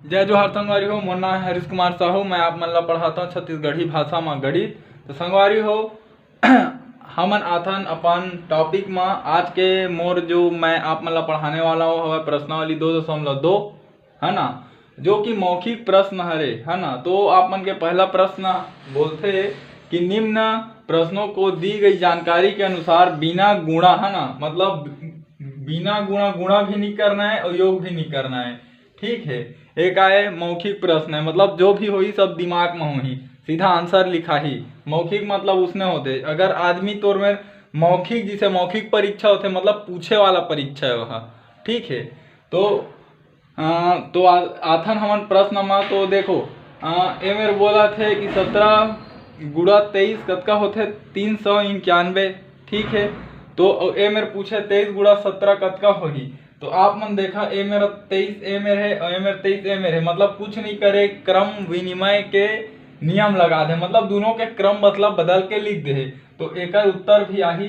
जय जोहार संगवारी हो। मोर नाम हरीश कुमार साहू। मैं आप मन ला पढ़ाता हूँ छत्तीसगढ़ी भाषा में गणित। तो संगवारी हो हमन आथन अपन टॉपिक में आज के मोर जो मैं आप मन ला पढ़ाने वाला हूँ हवे प्रश्नावली 2.2 है ना, जो कि मौखिक प्रश्न हरे है ना। तो आप मन के पहला प्रश्न बोलते कि निम्न प्रश्नों को दी गई जानकारी के अनुसार बिना गुणा है ना, मतलब बिना गुणा भी नहीं करना है और योग भी नहीं करना है। ठीक है, एक आए मौखिक प्रश्न है, मतलब जो भी हो सब दिमाग में हो ही सीधा आंसर लिखा ही। मौखिक मतलब उसने होते अगर आदमी तौर में मौखिक जिसे मौखिक परीक्षा होते मतलब पूछे वाला परीक्षा है वह। ठीक है, तो आथन हमन प्रश्न में तो देखो ए मेरे बोला थे कि 17 गुणा 23 कतका होते 391। ठीक है, तो ए मेरे पूछे 23 गुणा 17 कतका होही। तो आप मन देखा ए मेरा 23 ए मेरे है और ए मेरा 23 ए मेरे, मतलब कुछ नहीं करे क्रम विनिमय के नियम लगा दे, मतलब दोनों के क्रम मतलब बदल के लिख दे। तो एक उत्तर भी आही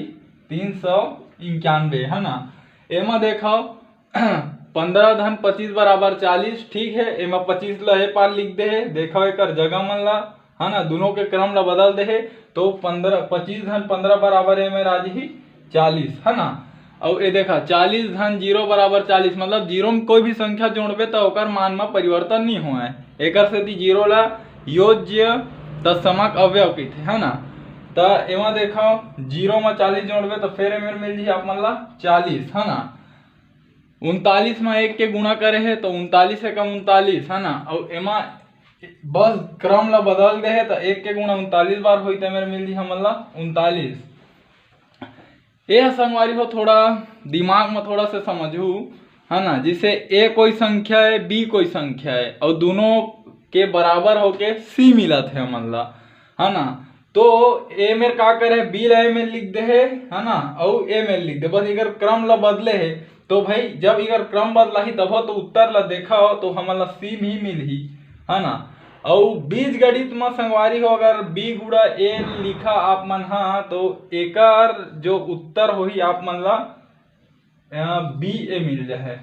391 है ना। एमा देखो 15 धन 25 बराबर 40। ठीक है, एमा 25 ला ए पार लिख दे है, देखो एक जगह मन ला है ना, दोनों के क्रम ला बदल दे है। तो 25 धन 15 बराबर ए मेरा आज ही 40 है ना। और ये देखा 40 धन 0 बराबर 40, मतलब जीरो में कोई भी संख्या जोड़बे तो ओकर मान में परिवर्तन नहीं हुआ है। एक सेती जीरो ला योज्य तत्समक अवयव कहते है ना। तो एमा देखो 0 में 40 जोड़बे तो फिर एमेर मिल जी आप मन ला 40 है ना। 39 में 1 के गुणा करे है तो 39 है कम 39 है ना। और एमा बस क्रम ला बदल दे है तो 1 के गुणा 39 बार हुई तो मेरे मिल जी हमन ला 39। यह संगवारी हो थोड़ा दिमाग में थोड़ा से समझू है ना, जिसे ए कोई संख्या है बी कोई संख्या है और दोनों के बराबर होके सी मिलत है हमन ला है ना। तो ए में का करे बी ला ए में लिख दे है ना, और ए में लिख दे, बस इधर क्रम ला बदले है। तो भाई जब इधर क्रम बदला ही तब तो उत्तर ला देखा हो तो हमन ला सी ही मिल ही है ना। और बीज गणित में संगवारी हो अगर बी गुड़ा ए लिखा आप मन हा तो एकर जो उत्तर हो ही आप मन ला बी ए मिल जाए,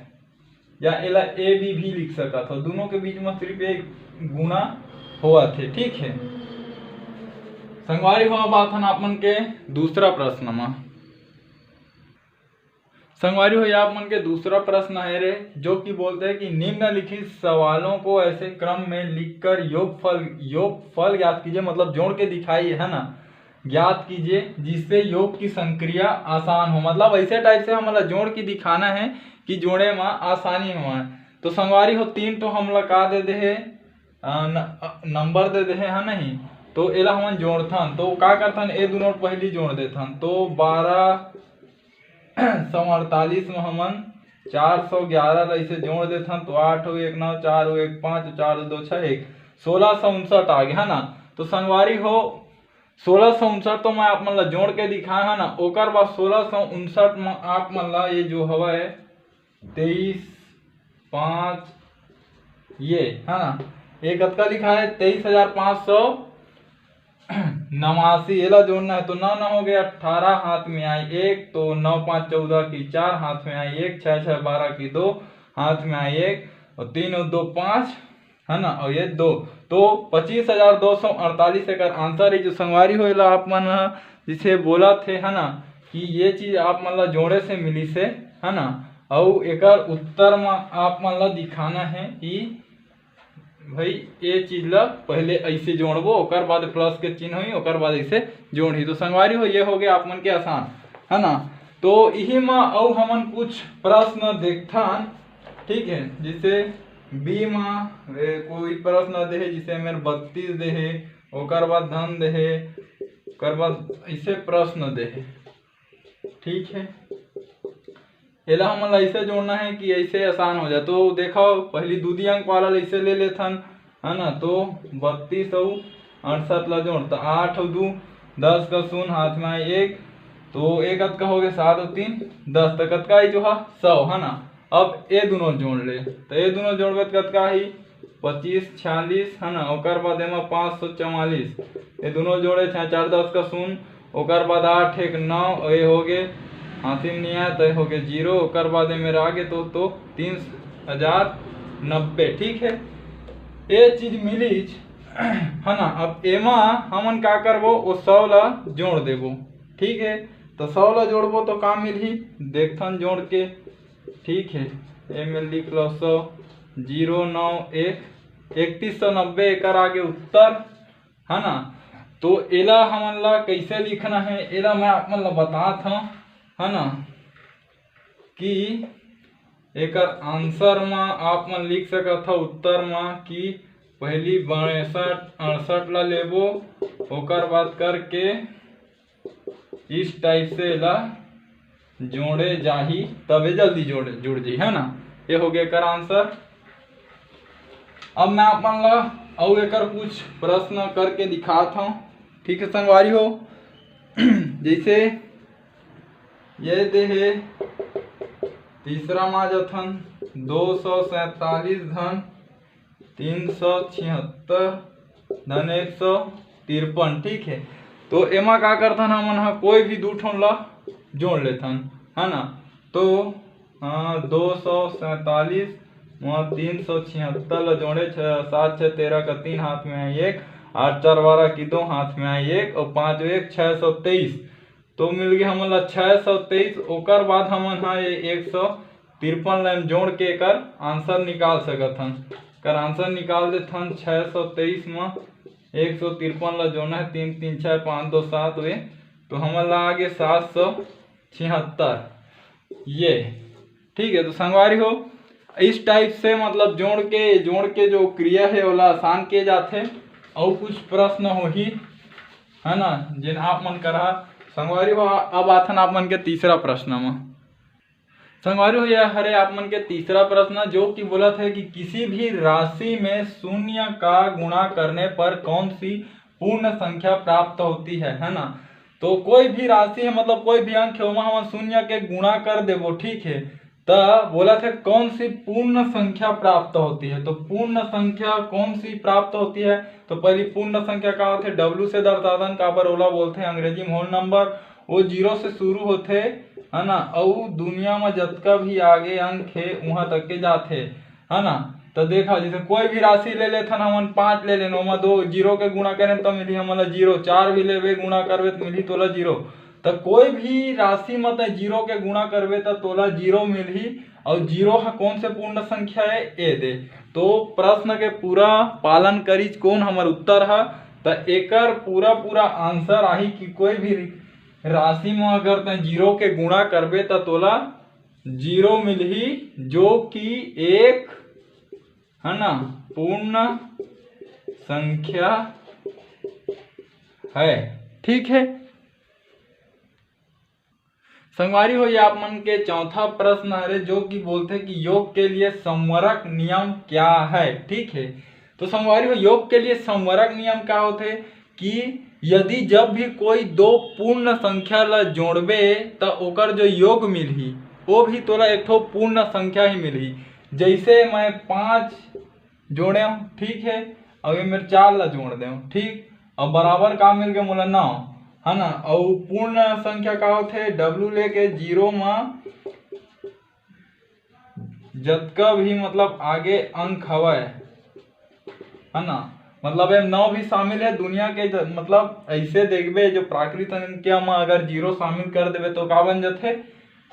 या एला ए बी भी लिख सकत हो। दोनों के बीच में सिर्फ एक गुना हुआ थे। ठीक है संगवारी हो, अब आथन आप मन के दूसरा प्रश्न में। संगवारी हो आप मन के दूसरा प्रश्न है रे, जो कि बोलते हैं कि निम्नलिखित सवालों को ऐसे क्रम में लिखकर योगफल ज्ञात कीजिए, मतलब जोड़ के दिखाइए है ना, ज्ञात कीजिए जिससे योग की संक्रिया आसान हो। मतलब ऐसे टाइप से हमला जोड़ के दिखाना है कि जोड़े में आसानी हो। तो संगवारी हो 3 तो हमला का दे दे है नंबर दे दे है नहीं, तो एला हमन जोड़थन तो का करथन ए दोनों पहली जोड़ देथन। तो 1248 में हमन 411 ऐसे जोड़ देथन तो 8 हो 1 9 4 हो 1 5 4 2 6 1 1659 आ गया है ना। तो संगवारी हो 1659 तो मैं आप मन ला जोड़ के दिखाया है ना। ओकर बाद 1659 में आप मन ला ये जो हवा है 23 5 ये है ना, ये कतका लिखा है 23,589। एला जोड़ना है तो 9 9 हो गया 18 हाथ में आई 1, तो 9 5 14 की 4 हाथ में आई 1, 6 6 12 की 2 हाथ में आई 1 और 3 और 2 5 है ना, और ये 2, तो 25,248 एक आंसर है। जो संगवारी होएला आप मन जिसे बोला थे है ना कि ये चीज आप मन ला जोड़े से मिली से है ना। और एकर उत्तर में आप मन ला दिखाना है कि भाई ये चीज ला पहले ऐसे जोड़बो ओकर बाद प्लस के चिन्ह हुई ओकर बाद ऐसे जोड़ी। तो संगवारी हो ये हो गया आप मन के आसान है ना। तो यही में और हमन कुछ प्रश्न देखथन। ठीक है, जिसे बी में कोई प्रश्न दे है जिसे मेरे 32 दे है, ओकर बाद धन दे है, ओकर बाद ऐसे प्रश्न दे है। ठीक है, एला हमन ऐसे जोड़ना है कि ऐसे आसान हो जाए। तो देखो पहली दूधी अंक वाला ऐसे ले लेथन है ना। तो 32 और 68 ला जोड़ तो 8 और 2 10 का 0 हाथ में 1, तो एक कतका हो गया 7 और 3 10, तो कतका आई जो है 100 है ना। अब ये दोनों जोड़ ले तो ये दोनों जोड़बे कतका ही 25 46 है ना। ओकर बाद एमा 544, ये दोनों जोड़े 4 4 10 का 0, ओकर बाद 8 1 9 और ये हो गए हाथी में नहीं आया तो हो गया 0, ओकर बाद मेरे आगे तो 3090। ठीक है, ये चीज मिलीज है ना। अब एमा हमन का करबो, वो 100 ला जोड़ देबो, ठीक है। तो 100 ला जोड़बो तो का मिलही देखथन जोड़ के, ठीक है। ए में लिख लो 100, 0 9 1 3190 एकर आगे उत्तर, है ना। तो एला हमन ला कैसे लिखना है, एला मैं आप मन ला बतात हूँ, है ना, कि एकर आंसर में आप मन लिख सकत हो उत्तर में कि पहली 62 68 ला लेबो, ओकर बाद करके इस टाइप से ला जोड़े जाही, तबे जल्दी जुड़ जाही, है ना। ये हो गया एकर आंसर। अब मैं आप मन ला और एकर कुछ प्रश्न करके दिखाता हूँ, ठीक है संगवारी हो। जैसे ये दे है तीसरा माजथन 247 धन 376 धन 153, ठीक है। तो एमा का करथन हमन हा कोई भी दू ठन ला जोड़ लेथन, है ना। तो 247 376 ला जोड़े 7 6 13 का 3 हाथ में आई 1, 8 4 12 की 2 हाथ में आई 1 और 5 1 623, तो मिल गया हमन ला 623। ओकर बाद हमन हा ये 153 ला जोड़ के कर आंसर निकाल सकथन। कर आंसर निकाल देथन 623 में 153 ला जोड़ना है, 3 3 6 5 2 7 वे, तो हमन ला आगे 776 ये, ठीक है। तो संगवारी हो इस टाइप से मतलब जोड़ के जो क्रिया है ओला आसान किए जाते। और कुछ प्रश्न हो ही, है ना, जिन आप मन करा संगवारी हो। अब आथन आप मन के तीसरा प्रश्न में। संगवारी हो यह हरे आप मन के तीसरा प्रश्न, जो कि बोला था कि किसी भी राशि में शून्य का गुणा करने पर कौन सी पूर्ण संख्या प्राप्त होती है ना। तो कोई भी राशि है, मतलब कोई भी अंक है, वहां हम शून्य के गुणा कर देवो, ठीक है। तो बोला था कौन सी पूर्ण संख्या प्राप्त होती है। तो पूर्ण संख्या कौन सी प्राप्त होती है, तो पहली पूर्ण संख्या का होते W से दर्शादन काबर ओला बोलते हैं अंग्रेजी में होल नंबर, वो 0 से शुरू होते, है ना। और दुनिया में जतका भी आगे अंक है वहां तक के जाते, है ना। तो देखा जैसे कोई भी राशि ले लेथन हमन 5 ले लेन, ओमा 2 0 के गुणा करें तो मिली हमन ला 0, 4 भी लेवे गुणा करवे तो मिली तोला 0। तो कोई भी राशि मत 0 के गुणा करवे तो तोला 0 मिलही। और 0 है कौन से पूर्ण संख्या है ए दे। तो प्रश्न के पूरा पालन करी कौन हमार उत्तर है, तो एकर पूरा आंसर आही कि कोई भी राशि में अगर तय 0 के गुणा करबे तो तोला 0 मिलही, जो कि एक, है ना, पूर्ण संख्या है, ठीक है। संगवारी हो ये आप मन के चौथा प्रश्न है, जो कि बोलते हैं कि योग के लिए संवरक नियम क्या है, ठीक है। तो संगवारी हो योग के लिए संवरक नियम क्या होते कि यदि जब भी कोई दो पूर्ण संख्या ला जोड़बे तो ओकर जो योग मिलही वो भी तोला एक ठो पूर्ण संख्या ही मिलही। जैसे मैं 5 जोड़े हूँ, ठीक है, और ये मेरे 4 ला जोड़ दे, ठीक, और बराबर का मिल गया मोला 9, है ना। और पूर्ण संख्या का होते W लेके 0 में जतका भी मतलब आगे अंक हवय, है ना, मतलब 9 भी शामिल है दुनिया के, मतलब ऐसे देखबे जो प्राकृत संख्या में अगर 0 शामिल कर देवे तो का बन जाते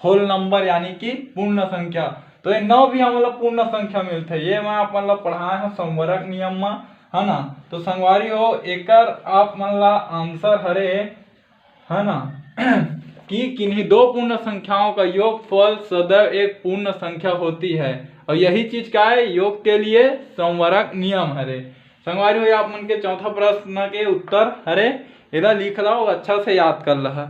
होल नंबर, यानी कि पूर्ण संख्या। तो ये 9 भी हमला पूर्ण संख्या मिलते, ये मैं आप मन ला पढ़ाए हैं संवरक नियम में, है ना। तो संगवारी हो एकर आप मन ला आंसर हरे, है ना, कि किन्हीं दो पूर्ण संख्याओं का योगफल सदैव एक पूर्ण संख्या होती है। और यही चीज क्या है, योग के लिए संवरक नियम हरे। संगवारी हो आप मन के चौथा प्रश्न के उत्तर हरे, इधर लिख लो अच्छा से याद कर लहा।